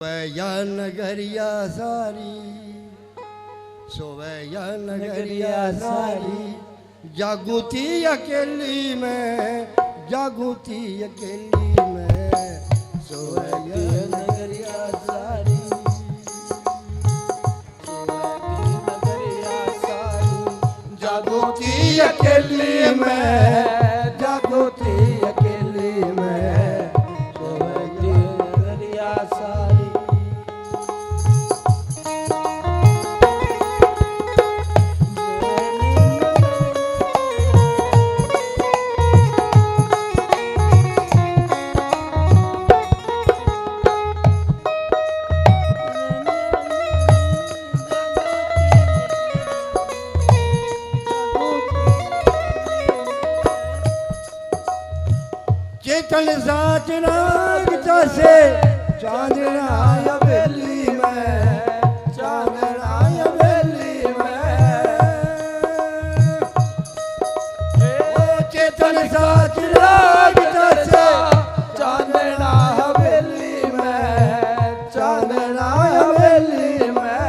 सोवैया नगरिया सारी, सोवैया नगरिया सारी, जागूती अकेली में, जागूती अकेली में, सोवैया नगरिया सारी, सोवैया नगरिया सारी, जागूती अकेली में, जागूती अकेली में, सोवैया नगरिया सारी। चेतन साच राग जैसे चांदना हवेली में, चांदना हवेली में, चेतन साच राग जैसे चांदना हवेली में, चांदना हवेली में,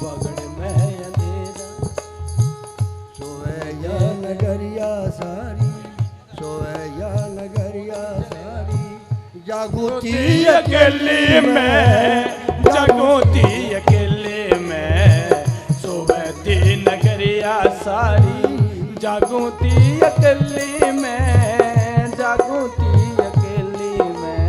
बगड़ में अंधेरा, सोवैया नगरिया सारी, सोवैया नगरिया सारी, जागूती अकेले में, जागूती अकेले में, सोवैती नगरिया सारी, जागूती अकेले में, जागूती अकेले में।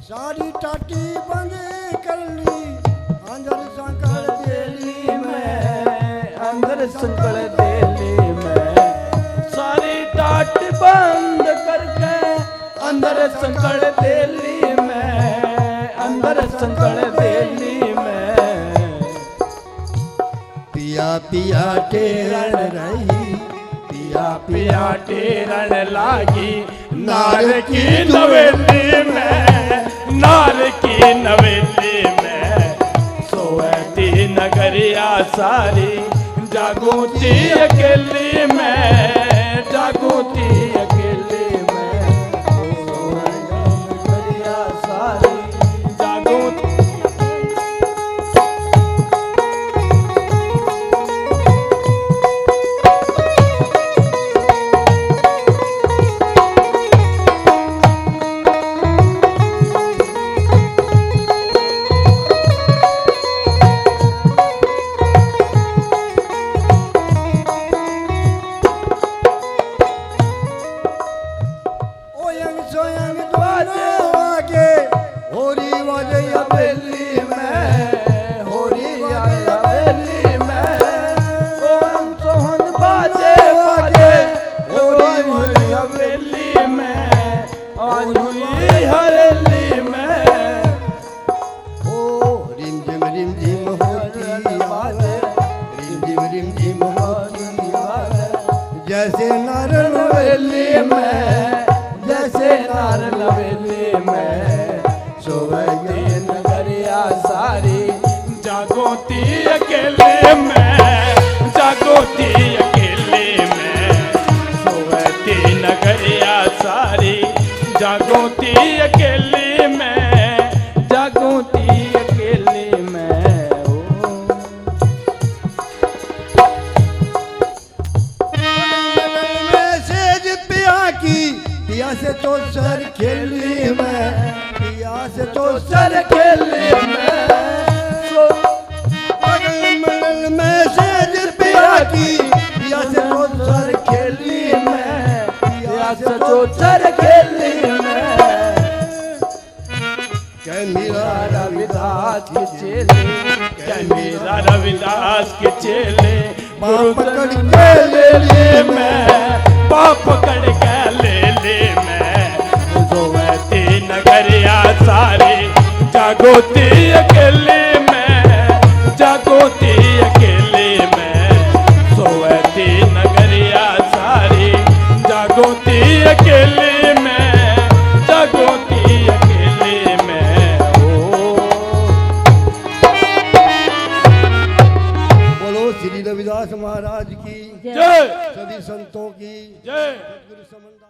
सारी टाटी बंद कर ली, अंदर संकल देली में, अंदर संकल देली में, सारी टाट बंद करके अंदर संकल देली में, अंदर संकल देली में। पिया पिया टेरण रही, पिया पिया टेरण लागी नार की नवेली में, नार की नवेली में, सोवैती नगरिया सारी, जागूती अकेली में, जागूती अकेली में, सोवैया नगरिया सारी, जागूती। ओयंग सोयंग द्वारों आगे, होरी वाजे हवेली में, होरी वाजे हवेली में, ओम सोहन बाजे बाजे, होरी हुई हवेली में, आज हुई हवेली में। ओ रिम झिम होती बाजे, रिम झिम होती बाजे, जैसे नारन हवेली में, जैसे नार हवेली में, सोवैती नगरिया सारी, जागूती अकेले में, जागूती अकेले में, सोवैती नगरिया सारी, जागूती अकेले में, जागूती अकेले में। मैसेज पिया की, पिया से तो सर खेली में, पिया से तो सर खेली में, मंगल मैसेज पिया की, पिया से तो सर खेली में, पिया से तो सर खेली में, कै मेरा रविदास की चेली, कै मेरा रविदास के चेले बाप पकड़ के ले ले मैं, बाप पकड़ के ले ले मैं, सोवती नगरिया सारी जागोती अकेले में, जागोती अकेले में, सोवती नगरिया सारी जागोती अकेले में, जागोती अकेले में। ओ बोलो श्री रविदास महाराज की जय, सभी संतों की जय। गुरु समन्वय।